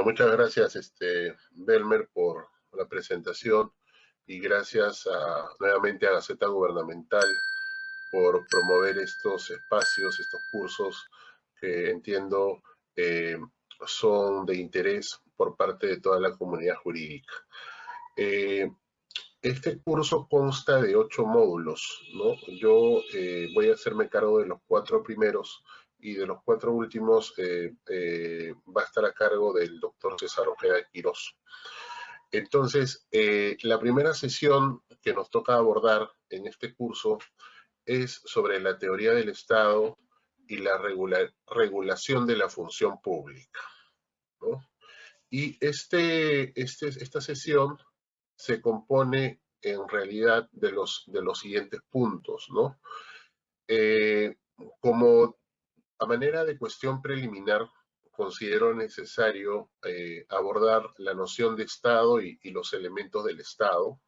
Bueno, muchas gracias, Belmer, por la presentación y gracias nuevamente a Gaceta Gubernamental por promover estos espacios, estos cursos que entiendo son de interés por parte de toda la comunidad jurídica. Este curso consta de 8 módulos, ¿no? Yo voy a hacerme cargo de los 4 primeros y de los 4 últimos va a estar a cargo del doctor César Ojeda Quirós. Entonces, la primera sesión que nos toca abordar en este curso es sobre la teoría del Estado y la regulación de la función pública, ¿no? Y esta sesión se compone en realidad de los siguientes puntos, ¿no? Como a manera de cuestión preliminar, considero necesario abordar la noción de Estado y los elementos del Estado,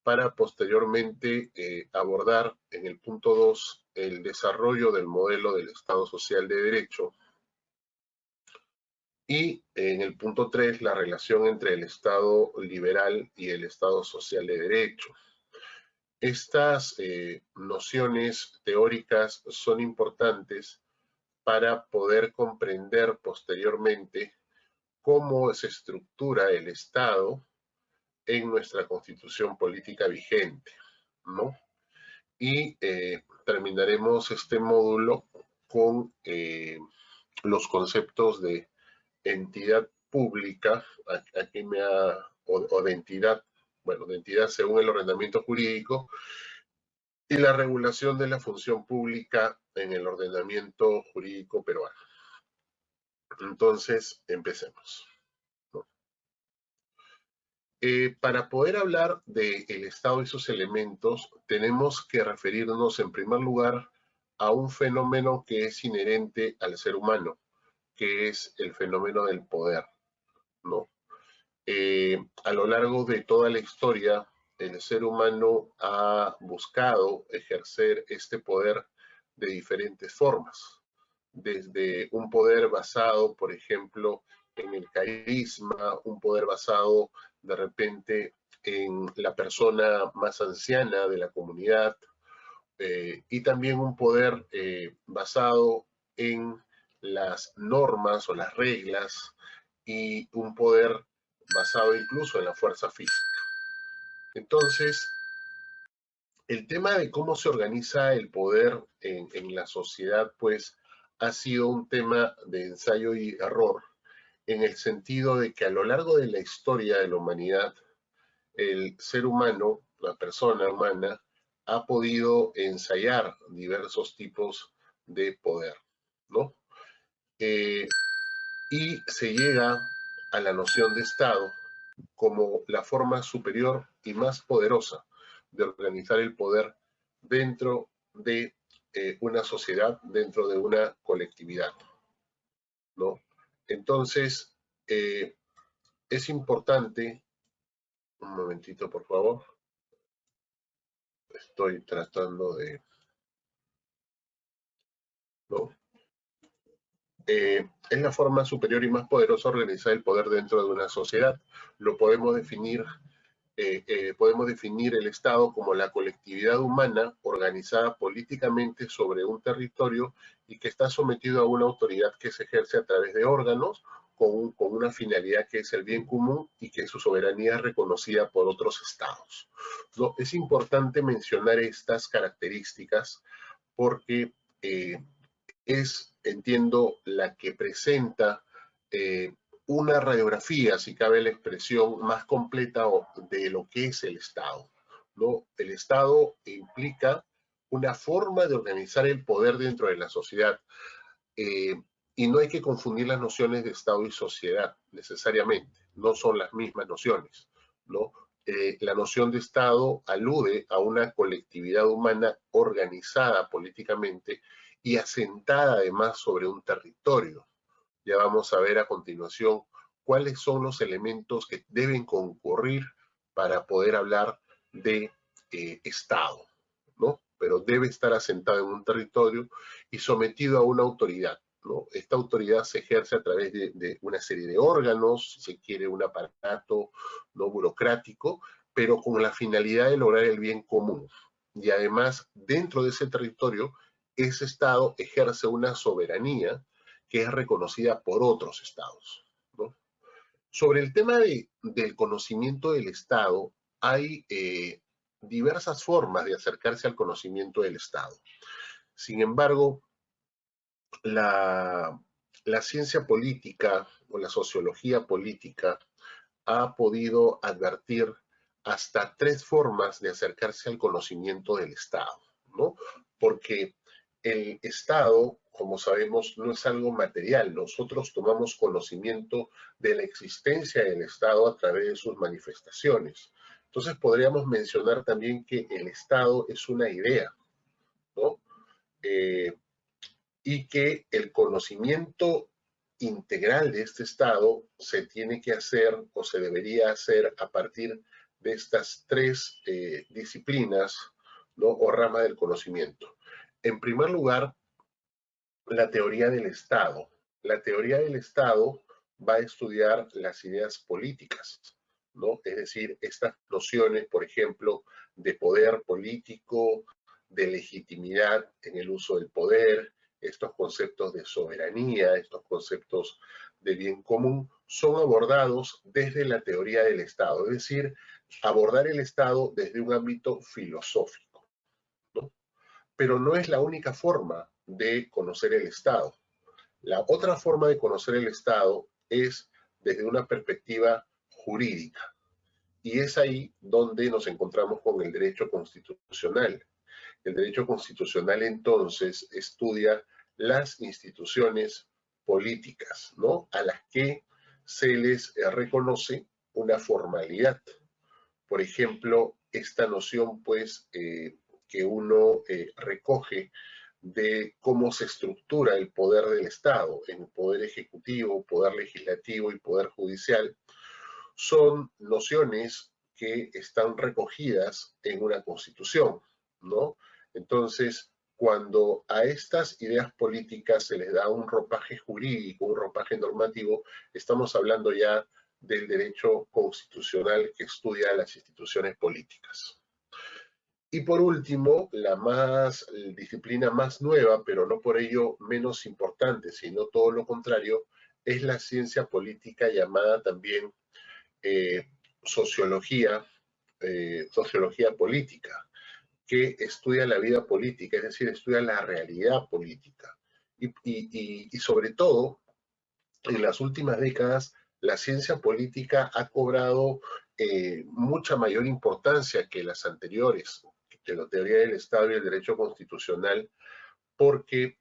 para posteriormente abordar en el punto 2 el desarrollo del modelo del Estado Social de Derecho, y en el punto 3 la relación entre el Estado liberal y el Estado Social de Derecho. Estas nociones teóricas son importantes para poder comprender posteriormente cómo se estructura el Estado en nuestra Constitución política vigente, ¿no? Y terminaremos este módulo con los conceptos de entidad pública, aquí o de entidad, bueno, de entidad según el ordenamiento jurídico, y la regulación de la función pública en el ordenamiento jurídico peruano. Entonces, empecemos. Para poder hablar del Estado y sus elementos, tenemos que referirnos en primer lugar a un fenómeno que es inherente al ser humano, que es el fenómeno del poder, ¿no? A lo largo de toda la historia, el ser humano ha buscado ejercer este poder de diferentes formas, desde un poder basado, por ejemplo, en el carisma, un poder basado de repente en la persona más anciana de la comunidad, y también un poder basado en las normas o las reglas, y un poder basado incluso en la fuerza física. Entonces, el tema de cómo se organiza el poder en la sociedad, pues, ha sido un tema de ensayo y error, en el sentido de que a lo largo de la historia de la humanidad, el ser humano, la persona humana, ha podido ensayar diversos tipos de poder, ¿no? Y se llega a la noción de Estado como la forma superior y más poderosa de organizar el poder dentro de una sociedad, dentro de una colectividad, ¿no? Entonces, es importante, un momentito por favor, estoy tratando de, ¿no? Es la forma superior y más poderosa de organizar el poder dentro de una sociedad. Lo podemos definir el Estado como la colectividad humana organizada políticamente sobre un territorio y que está sometido a una autoridad que se ejerce a través de órganos con una finalidad que es el bien común y que su soberanía es reconocida por otros estados, ¿no? Es importante mencionar estas características porque entiendo, la que presenta una radiografía, si cabe la expresión, más completa de lo que es el Estado, ¿no? El Estado implica una forma de organizar el poder dentro de la sociedad, y no hay que confundir las nociones de Estado y sociedad necesariamente, no son las mismas nociones, ¿no? La noción de Estado alude a una colectividad humana organizada políticamente y asentada además sobre un territorio. Ya vamos a ver a continuación cuáles son los elementos que deben concurrir para poder hablar de Estado, ¿no? Pero debe estar asentado en un territorio y sometido a una autoridad, ¿no? Esta autoridad se ejerce a través de una serie de órganos, si se quiere un aparato no burocrático, pero con la finalidad de lograr el bien común. Y además, dentro de ese territorio, ese Estado ejerce una soberanía que es reconocida por otros Estados, ¿no? Sobre el tema del conocimiento del Estado, hay diversas formas de acercarse al conocimiento del Estado. Sin embargo, la, la ciencia política o la sociología política ha podido advertir hasta tres formas de acercarse al conocimiento del Estado, ¿no? Porque el Estado, como sabemos, no es algo material. Nosotros tomamos conocimiento de la existencia del Estado a través de sus manifestaciones. Entonces podríamos mencionar también que el Estado es una idea, ¿no? Eh, y que el conocimiento integral de este Estado se tiene que hacer o se debería hacer a partir de estas tres disciplinas, ¿no? O ramas del conocimiento. En primer lugar, la teoría del Estado. La teoría del Estado va a estudiar las ideas políticas, ¿no? Es decir, estas nociones, por ejemplo, de poder político, de legitimidad en el uso del poder, estos conceptos de soberanía, estos conceptos de bien común, son abordados desde la teoría del Estado, es decir, abordar el Estado desde un ámbito filosófico, ¿no? Pero no es la única forma de conocer el Estado. La otra forma de conocer el Estado es desde una perspectiva jurídica. Y es ahí donde nos encontramos con el derecho constitucional. El derecho constitucional entonces estudia las instituciones políticas, ¿no? A las que se les reconoce una formalidad. Por ejemplo, esta noción, pues, que uno recoge de cómo se estructura el poder del Estado en poder ejecutivo, poder legislativo y poder judicial, son nociones que están recogidas en una constitución, ¿no? Entonces, cuando a estas ideas políticas se les da un ropaje jurídico, un ropaje normativo, estamos hablando ya del derecho constitucional que estudia las instituciones políticas. Y por último, la disciplina más nueva, pero no por ello menos importante, sino todo lo contrario, es la ciencia política llamada también eh, sociología, sociología política, que estudia la vida política, es decir, estudia la realidad política. Y sobre todo, en las últimas décadas, la ciencia política ha cobrado mucha mayor importancia que las anteriores, que la teoría del Estado y el derecho constitucional, porque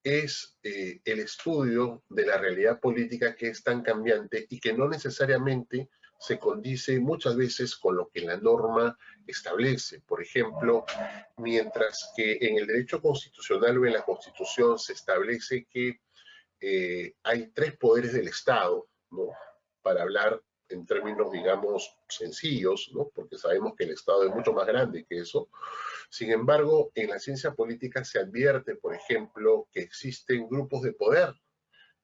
es el estudio de la realidad política que es tan cambiante y que no necesariamente se condice muchas veces con lo que la norma establece. Por ejemplo, mientras que en el derecho constitucional o en la Constitución se establece que hay tres poderes del Estado, ¿no? Para hablar en términos, digamos, sencillos, ¿no? Porque sabemos que el Estado es mucho más grande que eso. Sin embargo, en la ciencia política se advierte, por ejemplo, que existen grupos de poder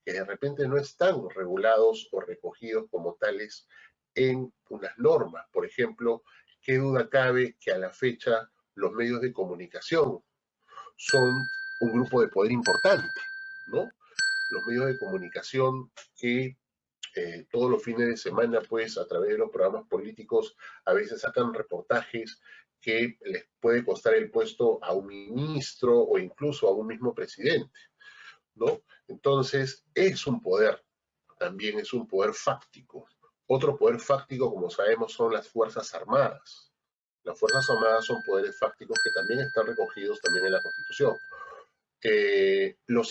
que de repente no están regulados o recogidos como tales en unas normas. Por ejemplo, qué duda cabe que a la fecha los medios de comunicación son un grupo de poder importante, ¿no? Los medios de comunicación que todos los fines de semana, pues, a través de los programas políticos, a veces sacan reportajes que les puede costar el puesto a un ministro o incluso a un mismo presidente, ¿no? Entonces, es un poder, también es un poder fáctico. Otro poder fáctico, como sabemos, son las Fuerzas Armadas. Las Fuerzas Armadas son poderes fácticos que también están recogidos también en la Constitución. Los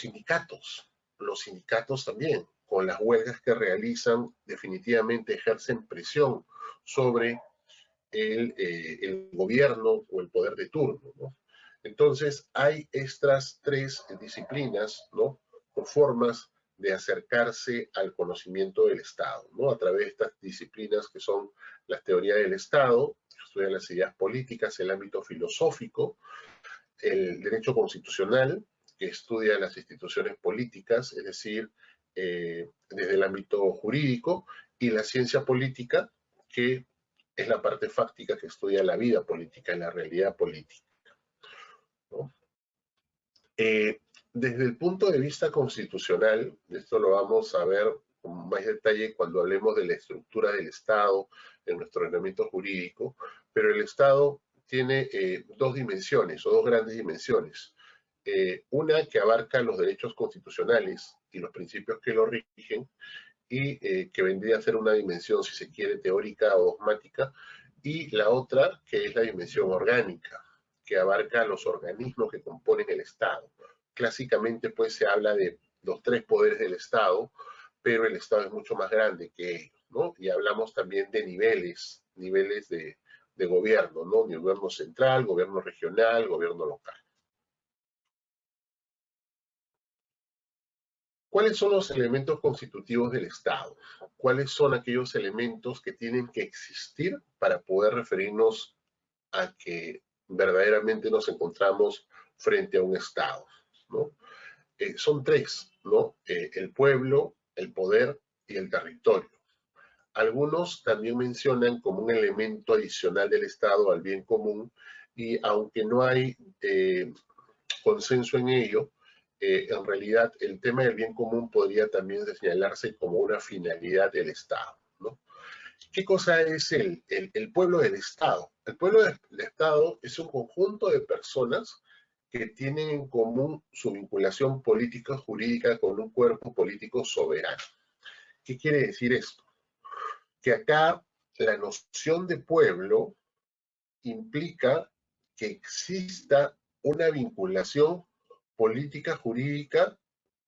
sindicatos también, con las huelgas que realizan, definitivamente ejercen presión sobre el gobierno o el poder de turno, ¿no? Entonces, hay estas tres disciplinas, ¿no? O formas de acercarse al conocimiento del Estado, ¿no? A través de estas disciplinas que son las teorías del Estado, estudian las ideas políticas, el ámbito filosófico, el derecho constitucional que estudia las instituciones políticas, es decir, desde el ámbito jurídico, y la ciencia política, que es la parte fáctica que estudia la vida política, la realidad política, ¿no? Desde el punto de vista constitucional, esto lo vamos a ver con más detalle cuando hablemos de la estructura del Estado en nuestro ordenamiento jurídico, pero el Estado tiene dos dimensiones o dos grandes dimensiones. Una que abarca los derechos constitucionales y los principios que lo rigen, y que vendría a ser una dimensión, si se quiere, teórica o dogmática, y la otra que es la dimensión orgánica, que abarca los organismos que componen el Estado. Clásicamente, pues, se habla de los tres poderes del Estado, pero el Estado es mucho más grande que ellos, ¿no? Y hablamos también de niveles de gobierno, ¿no? De gobierno central, gobierno regional, gobierno local. ¿Cuáles son los elementos constitutivos del Estado? ¿Cuáles son aquellos elementos que tienen que existir para poder referirnos a que verdaderamente nos encontramos frente a un Estado, ¿no? Son tres, ¿no? El pueblo, el poder y el territorio. Algunos también mencionan como un elemento adicional del Estado al bien común, y aunque no hay consenso en ello, en realidad el tema del bien común podría también señalarse como una finalidad del Estado, ¿no? ¿Qué cosa es el pueblo del Estado? El pueblo del Estado es un conjunto de personas que tienen en común su vinculación política jurídica con un cuerpo político soberano. ¿Qué quiere decir esto? Que acá la noción de pueblo implica que exista una vinculación política jurídica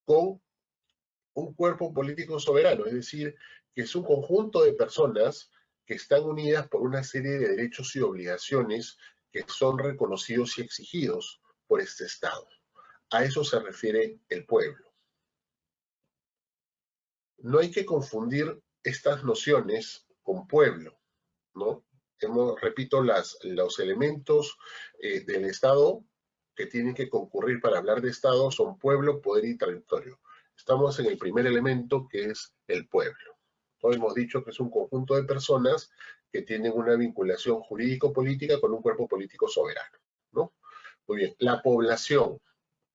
con un cuerpo político soberano, es decir, que es un conjunto de personas que están unidas por una serie de derechos y obligaciones que son reconocidos y exigidos por este Estado. A eso se refiere el pueblo. No hay que confundir estas nociones con pueblo, ¿no? Repito, los elementos del Estado que tienen que concurrir para hablar de Estado son pueblo, poder y territorio. Estamos en el primer elemento, que es el pueblo. Hoy hemos dicho que es un conjunto de personas que tienen una vinculación jurídico-política con un cuerpo político soberano, ¿no? Muy bien, la población.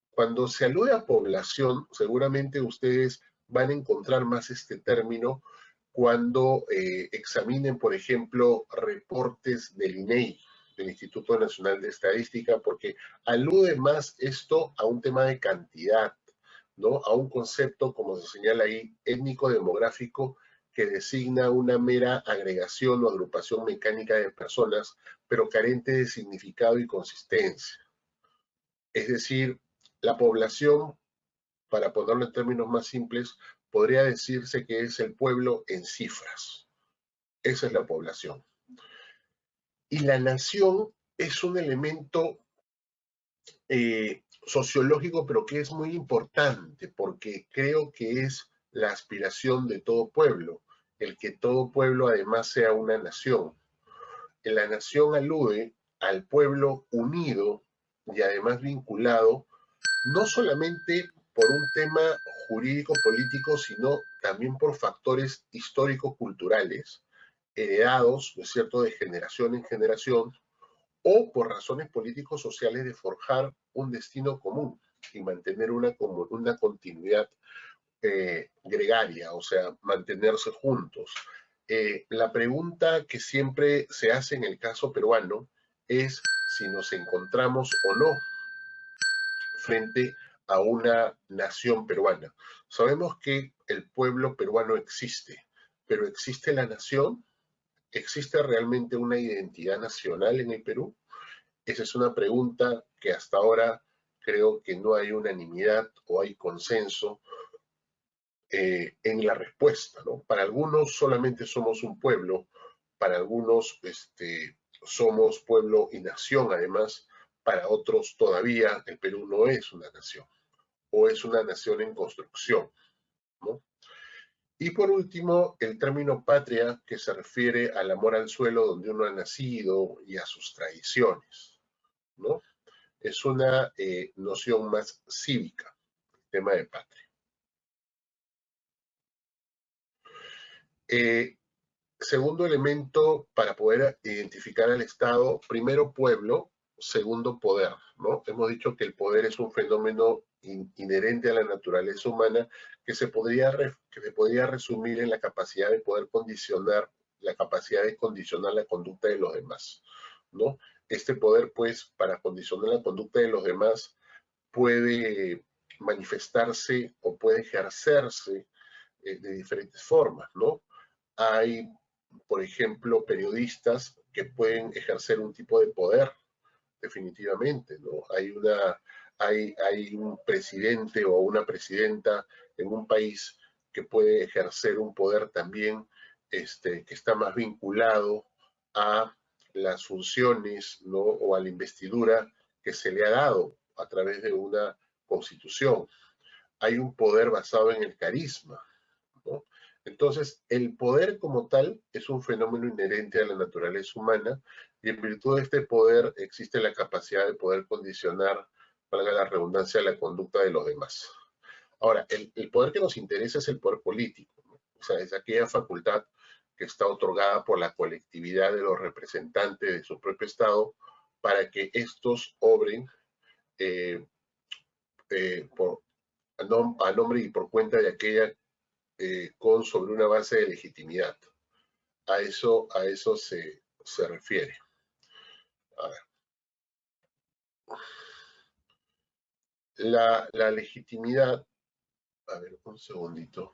Cuando se alude a población, seguramente ustedes van a encontrar más este término cuando examinen, por ejemplo, reportes del INEI, del Instituto Nacional de Estadística, porque alude más esto a un tema de cantidad, ¿no? A un concepto, como se señala ahí, étnico-demográfico, que designa una mera agregación o agrupación mecánica de personas, pero carente de significado y consistencia. Es decir, la población, para ponerlo en términos más simples, podría decirse que es el pueblo en cifras. Esa es la población. Y la nación es un elemento sociológico, pero que es muy importante, porque creo que es la aspiración de todo pueblo, el que todo pueblo además sea una nación. La nación alude al pueblo unido y además vinculado no solamente por un tema jurídico-político, sino también por factores histórico-culturales, heredados, ¿no es cierto?, de generación en generación, o por razones políticos sociales de forjar un destino común y mantener una continuidad gregaria, o sea, mantenerse juntos. La pregunta que siempre se hace en el caso peruano es si nos encontramos o no frente a una nación peruana. Sabemos que el pueblo peruano existe, pero ¿existe la nación? ¿Existe realmente una identidad nacional en el Perú? Esa es una pregunta que hasta ahora creo que no hay unanimidad o hay consenso en la respuesta, ¿no? Para algunos solamente somos un pueblo, para algunos somos pueblo y nación además, para otros todavía el Perú no es una nación, o es una nación en construcción, ¿no? Y por último, el término patria, que se refiere al amor al suelo donde uno ha nacido y a sus tradiciones, ¿no? es una noción más cívica, el tema de patria. Segundo elemento para poder identificar al Estado, primero pueblo, segundo poder, ¿no? Hemos dicho que el poder es un fenómeno inherente a la naturaleza humana que se podría resumir en la capacidad de poder condicionar, la capacidad de condicionar la conducta de los demás, ¿no? Este poder, pues, para condicionar la conducta de los demás, puede manifestarse o puede ejercerse de diferentes formas, ¿no? Hay, por ejemplo, periodistas que pueden ejercer un tipo de poder, definitivamente, ¿no? Hay un presidente o una presidenta en un país que puede ejercer un poder también que está más vinculado a las funciones, ¿no? O a la investidura que se le ha dado a través de una constitución. Hay un poder basado en el carisma, ¿no? Entonces, el poder como tal es un fenómeno inherente a la naturaleza humana y en virtud de este poder existe la capacidad de poder condicionar, valga la redundancia, la conducta de los demás. Ahora, el poder que nos interesa es el poder político, ¿no? O sea, es aquella facultad que está otorgada por la colectividad de los representantes de su propio Estado para que estos obren eh, por, a nombre y por cuenta de aquella sobre una base de legitimidad. A eso se refiere. A ver. La legitimidad, a ver, un segundito.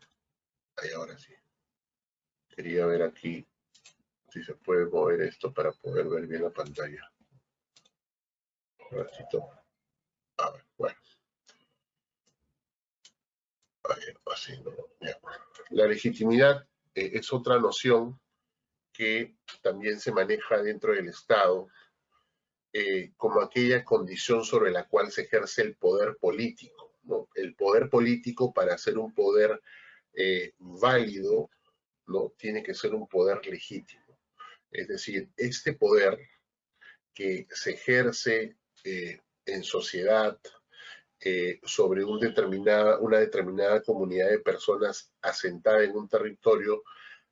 Ahí, ahora sí. Quería ver aquí si se puede mover esto para poder ver bien la pantalla. Un ratito. A ver, bueno. Ahí, así, ¿no? Ya. La legitimidad es otra noción que también se maneja dentro del Estado como aquella condición sobre la cual se ejerce el poder político, ¿no? El poder político, para ser un poder válido, ¿no? Tiene que ser un poder legítimo. Es decir, este poder que se ejerce en sociedad sobre una determinada comunidad de personas asentada en un territorio,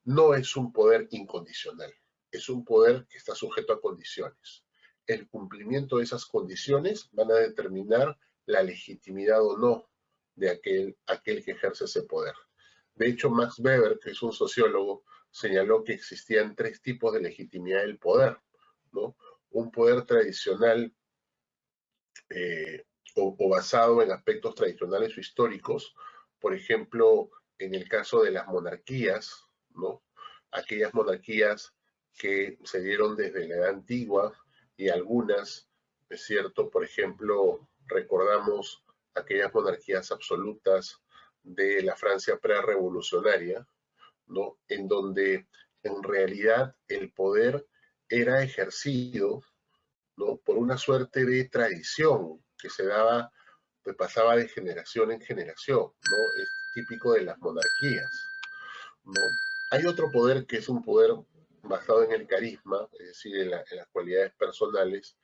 no es un poder incondicional, es un poder que está sujeto a condiciones. El cumplimiento de esas condiciones van a determinar la legitimidad o no de aquel que ejerce ese poder. De hecho, Max Weber, que es un sociólogo, señaló que existían tres tipos de legitimidad del poder, ¿no? Un poder tradicional o basado en aspectos tradicionales o históricos, por ejemplo, en el caso de las monarquías, ¿no? Aquellas monarquías que se dieron desde la Edad Antigua y algunas, es cierto, por ejemplo, recordamos aquellas monarquías absolutas de la Francia prerevolucionaria, ¿no? En donde en realidad el poder era ejercido, ¿no? Por una suerte de tradición que se daba, pues pasaba de generación en generación, ¿no? Es típico de las monarquías, ¿no? Hay otro poder que es un poder basado en el carisma, es decir, en las cualidades personales,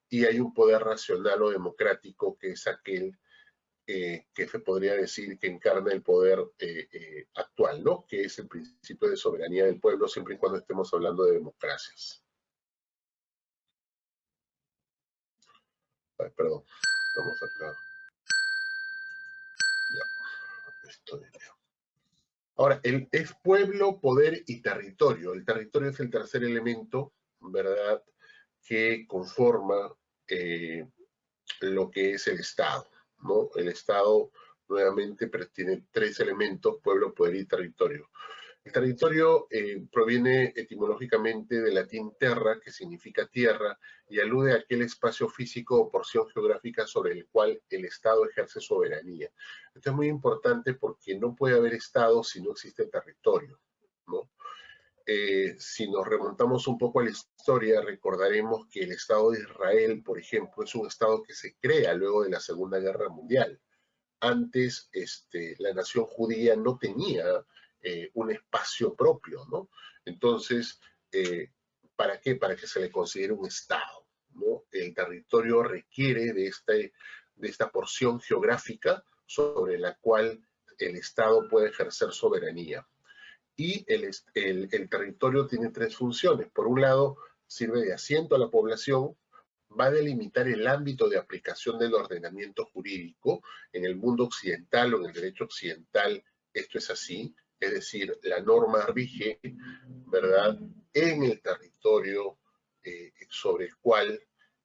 y hay un poder racional o democrático que es aquel que se podría decir que encarna el poder actual, ¿no? Que es el principio de soberanía del pueblo, siempre y cuando estemos hablando de democracias. Ay, perdón, estamos acá. Ya, estoy bien. Ahora, es pueblo, poder y territorio. El territorio es el tercer elemento, ¿verdad?, que conforma lo que es el Estado, ¿no? El Estado, nuevamente, tiene tres elementos: pueblo, poder y territorio. El territorio proviene etimológicamente del latín terra, que significa tierra, y alude a aquel espacio físico o porción geográfica sobre el cual el Estado ejerce soberanía. Esto es muy importante porque no puede haber Estado si no existe territorio, ¿no? Si nos remontamos un poco a la historia, recordaremos que el Estado de Israel, por ejemplo, es un Estado que se crea luego de la Segunda Guerra Mundial. Antes la nación judía no tenía un espacio propio, ¿no? Entonces, ¿para qué? Para que se le considere un Estado, ¿no? El territorio requiere de esta porción geográfica sobre la cual el Estado puede ejercer soberanía. Y el territorio tiene tres funciones. Por un lado, sirve de asiento a la población, va a delimitar el ámbito de aplicación del ordenamiento jurídico. En el mundo occidental o en el derecho occidental esto es así, es decir, la norma rige, ¿verdad?, en el territorio sobre el cual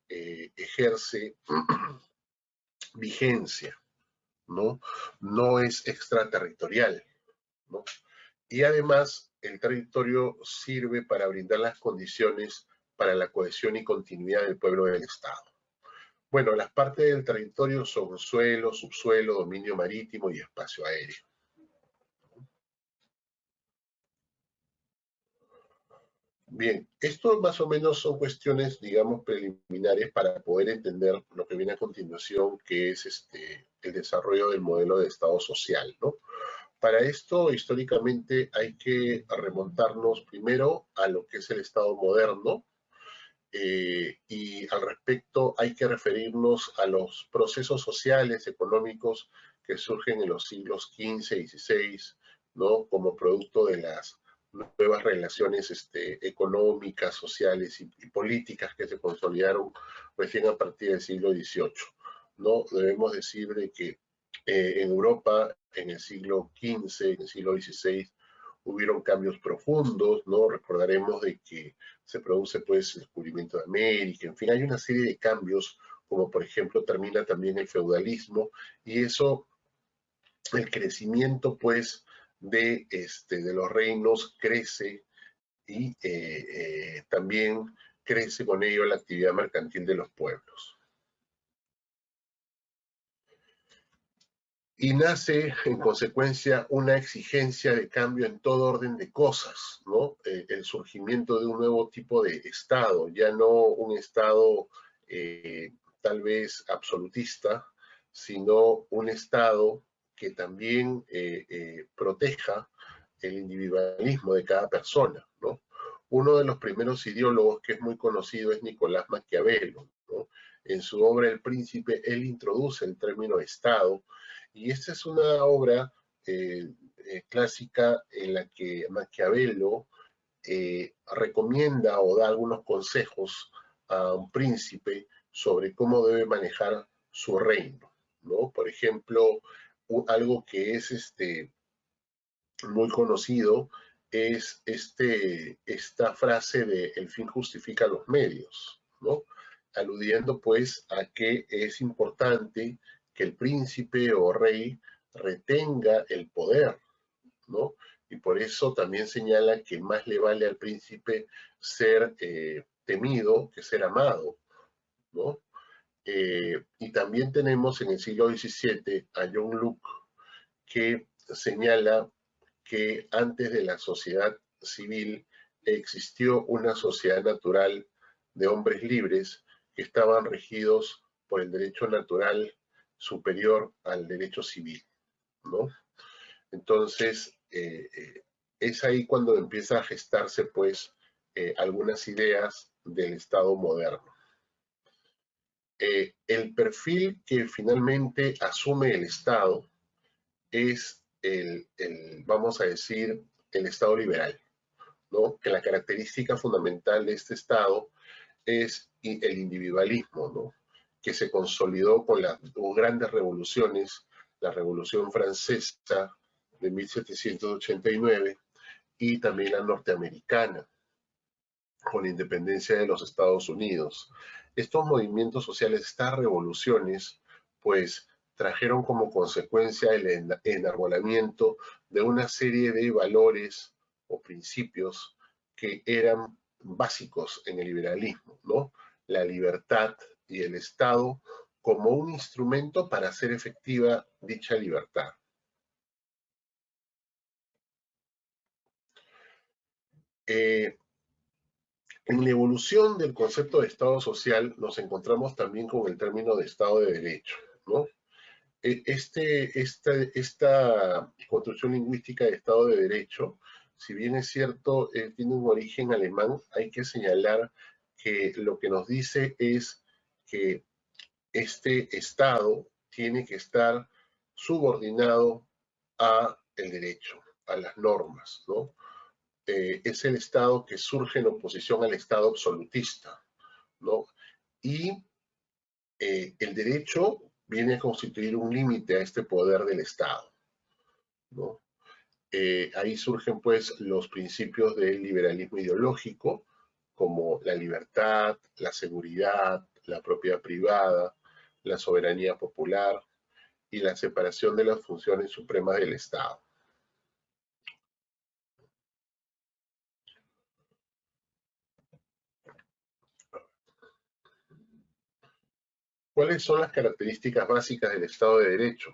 ejerce vigencia, ¿no? No es extraterritorial, ¿no? Y además, el territorio sirve para brindar las condiciones para la cohesión y continuidad del pueblo del Estado. Bueno, las partes del territorio son suelo, subsuelo, dominio marítimo y espacio aéreo. Bien, esto más o menos son cuestiones, digamos, preliminares para poder entender lo que viene a continuación, que es el desarrollo del modelo de Estado social, ¿no? Para esto, históricamente, hay que remontarnos primero a lo que es el Estado moderno, y al respecto hay que referirnos a los procesos sociales, económicos que surgen en los siglos XV y XVI, ¿no? Como producto de las nuevas relaciones económicas, sociales y políticas que se consolidaron recién a partir del siglo XVIII, ¿no? Debemos decir de que en Europa, en el siglo XV, en el siglo XVI, hubieron cambios profundos, ¿no? Recordaremos de que se produce pues el descubrimiento de América, en fin, hay una serie de cambios, como por ejemplo termina también el feudalismo, y eso, el crecimiento pues de los reinos crece y también crece con ello la actividad mercantil de los pueblos. Y nace en consecuencia una exigencia de cambio en todo orden de cosas, ¿no? El surgimiento de un nuevo tipo de Estado, ya no un Estado tal vez absolutista, sino un Estado que también proteja el individualismo de cada persona, ¿no? Uno de los primeros ideólogos que es muy conocido es Nicolás Maquiavelo, ¿no? En su obra El Príncipe, él introduce el término Estado, y esta es una obra clásica en la que Maquiavelo recomienda o da algunos consejos a un príncipe sobre cómo debe manejar su reino, ¿no? Por ejemplo, algo que es muy conocido es esta frase de el fin justifica los medios, ¿no? Aludiendo pues a que es importante que el príncipe o rey retenga el poder, ¿no? Y por eso también señala que más le vale al príncipe ser temido que ser amado, ¿no? Y también tenemos en el siglo XVII a John Locke, que señala que antes de la sociedad civil existió una sociedad natural de hombres libres que estaban regidos por el derecho natural superior al derecho civil, ¿no? Entonces, es ahí cuando empieza a gestarse, pues, algunas ideas del Estado moderno. El perfil que finalmente asume el Estado es vamos a decir, el Estado liberal, ¿no? Que la característica fundamental de este Estado es el individualismo, ¿no? Que se consolidó con las grandes revoluciones, la Revolución Francesa de 1789 y también la norteamericana, con la independencia de los Estados Unidos. Estos movimientos sociales, estas revoluciones, pues trajeron como consecuencia el enarbolamiento de una serie de valores o principios que eran básicos en el liberalismo, ¿no? La libertad y el Estado como un instrumento para hacer efectiva dicha libertad. En la evolución del concepto de Estado social nos encontramos también con el término de Estado de Derecho, ¿no? Esta construcción lingüística de Estado de Derecho, si bien es cierto, tiene un origen alemán, hay que señalar que lo que nos dice es que este Estado tiene que estar subordinado a el derecho, a las normas, ¿no? Es el Estado que surge en oposición al Estado absolutista, ¿no? Y el derecho viene a constituir un límite a este poder del Estado, ¿no? Ahí surgen pues los principios del liberalismo ideológico, como la libertad, la seguridad, la propiedad privada, la soberanía popular y la separación de las funciones supremas del Estado. ¿Cuáles son las características básicas del Estado de Derecho?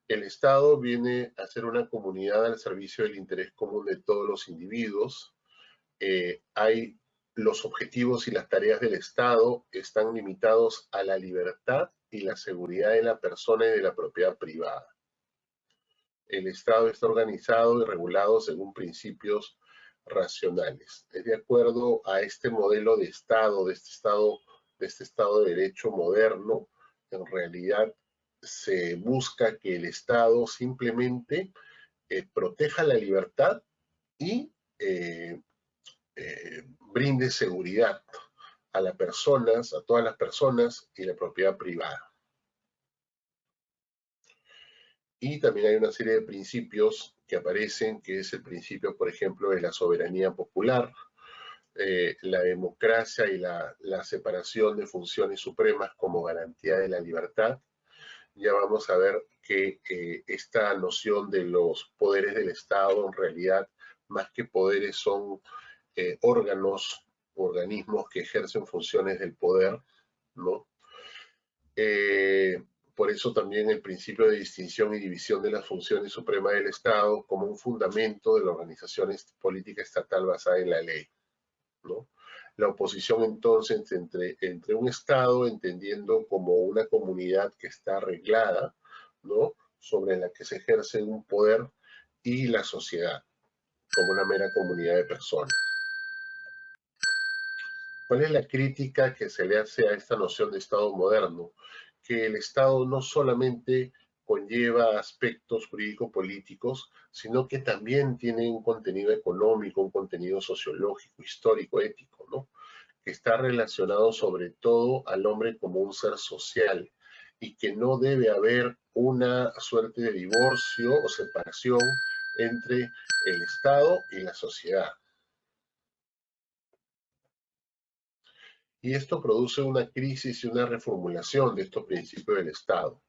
El Estado viene a ser una comunidad al servicio del interés común de todos los individuos. Hay los objetivos y las tareas del Estado están limitados a la libertad y la seguridad de la persona y de la propiedad privada. El Estado está organizado y regulado según principios racionales. Es de acuerdo a este modelo de Estado, de este Estado de Derecho moderno, en realidad se busca que el Estado simplemente proteja la libertad y brinde seguridad a las personas, a todas las personas y la propiedad privada. Y también hay una serie de principios que aparecen, que es el principio, por ejemplo, de la soberanía popular, la democracia y la separación de funciones supremas como garantía de la libertad. Ya vamos a ver que esta noción de los poderes del Estado en realidad, más que poderes, son órganos, organismos que ejercen funciones del poder, ¿no? Por eso también el principio de distinción y división de las funciones supremas del Estado como un fundamento de la organización política estatal basada en la ley, ¿no? La oposición entonces entre un Estado, entendiendo como una comunidad que está arreglada, ¿no? Sobre la que se ejerce un poder, y la sociedad, como una mera comunidad de personas. ¿Cuál es la crítica que se le hace a esta noción de Estado moderno? Que el Estado no solamente conlleva aspectos jurídico-políticos, sino que también tiene un contenido económico, un contenido sociológico, histórico, ético, ¿no? Que está relacionado sobre todo al hombre como un ser social y que no debe haber una suerte de divorcio o separación entre el Estado y la sociedad. Y esto produce una crisis y una reformulación de estos principios del Estado.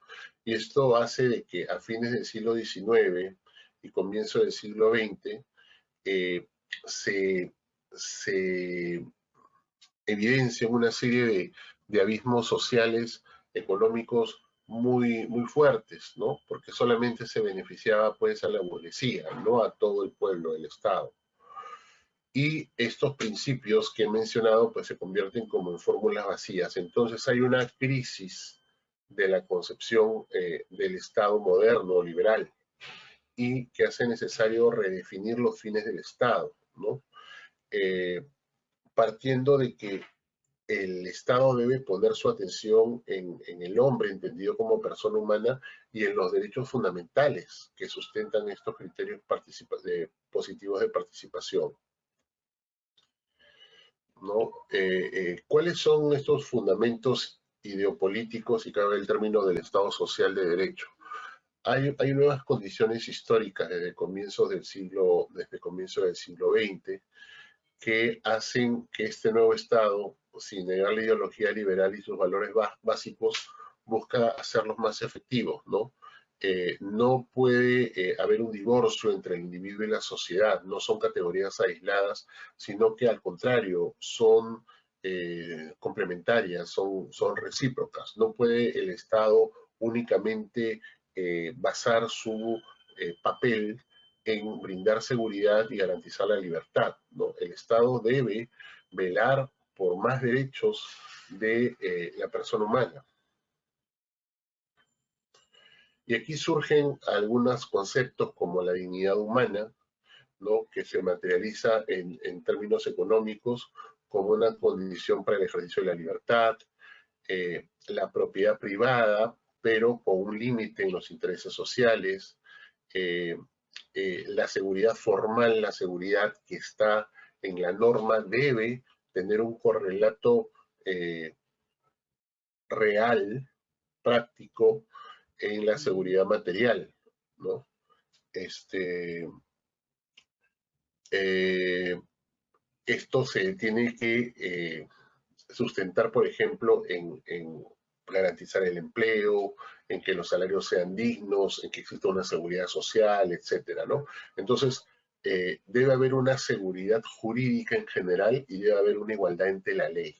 Y esto hace de que a fines del siglo XIX y comienzo del siglo XX se, se evidencian una serie de abismos sociales, económicos muy fuertes, ¿no? Porque solamente se beneficiaba pues a la burguesía, no a todo el pueblo del Estado. Y estos principios que he mencionado pues se convierten como en fórmulas vacías. Entonces hay una crisis de la concepción del Estado moderno, liberal, y que hace necesario redefinir los fines del Estado, ¿no? Partiendo de que el Estado debe poner su atención en el hombre, entendido como persona humana, y en los derechos fundamentales que sustentan estos criterios positivos de participación, ¿no? ¿Cuáles son estos fundamentos ideopolíticos, y cabe el término, del Estado social de derecho? Hay nuevas condiciones históricas desde el comienzo del siglo XX, que hacen que este nuevo Estado, sin negar la ideología liberal y sus valores básicos, busca hacerlos más efectivos, ¿no? No puede haber un divorcio entre el individuo y la sociedad, no son categorías aisladas, sino que al contrario, son complementarias, son recíprocas. No puede el Estado únicamente basar su papel en brindar seguridad y garantizar la libertad, ¿no? El Estado debe velar por más derechos de la persona humana. Y aquí surgen algunos conceptos como la dignidad humana, ¿no? Que se materializa en términos económicos como una condición para el ejercicio de la libertad, la propiedad privada, pero con un límite en los intereses sociales, eh, la seguridad formal, la seguridad que está en la norma debe tener un correlato real, práctico, en la seguridad material, ¿no? Este, eh, Esto se tiene que sustentar, por ejemplo, en garantizar el empleo, en que los salarios sean dignos, en que exista una seguridad social, etcétera, ¿no? Entonces, debe haber una seguridad jurídica en general y debe haber una igualdad ante la ley.